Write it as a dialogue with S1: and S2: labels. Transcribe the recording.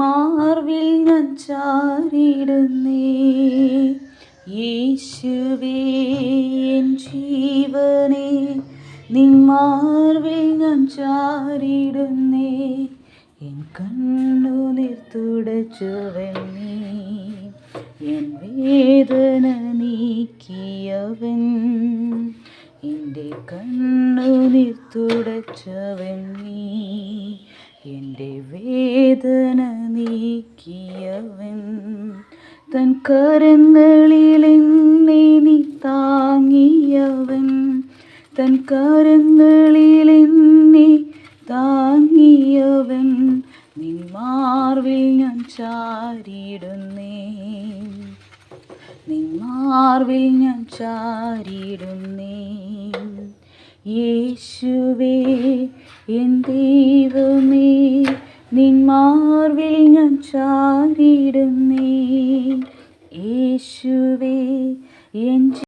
S1: Marvel ഞാൻ ചാരിടുന്നേ. യേശുവേ N ജീവനേ, നിൻ മാർവിൽ ഞാൻ ചാരിടുന്നേ. എൻ കണ്ണുനീർ തുടച്ചവൻ നീ, എൻ വേദന നീക്കിയവൻ. എൻ്റെ കണ്ണുനീർ തുടച്ചവൻ നീ, എൻ്റെ വേദന നീക്കിയവൻ. തൻ കരങ്ങളിൽ എന്നെ നീ താങ്ങിയവൻ, തൻ കരങ്ങളിൽ എന്നെ താങ്ങിയവൻ. നിൻ മാർവിൽ ഞാൻ ചാരിടുന്നേ, നിൻ മാർവിൽ ഞാൻ ചാരിടുന്നേ. യേശുവേ എൻ ദൈവമേ, നിൻ മാർവിൽ ഞാൻ ചാരിടുന്നേ.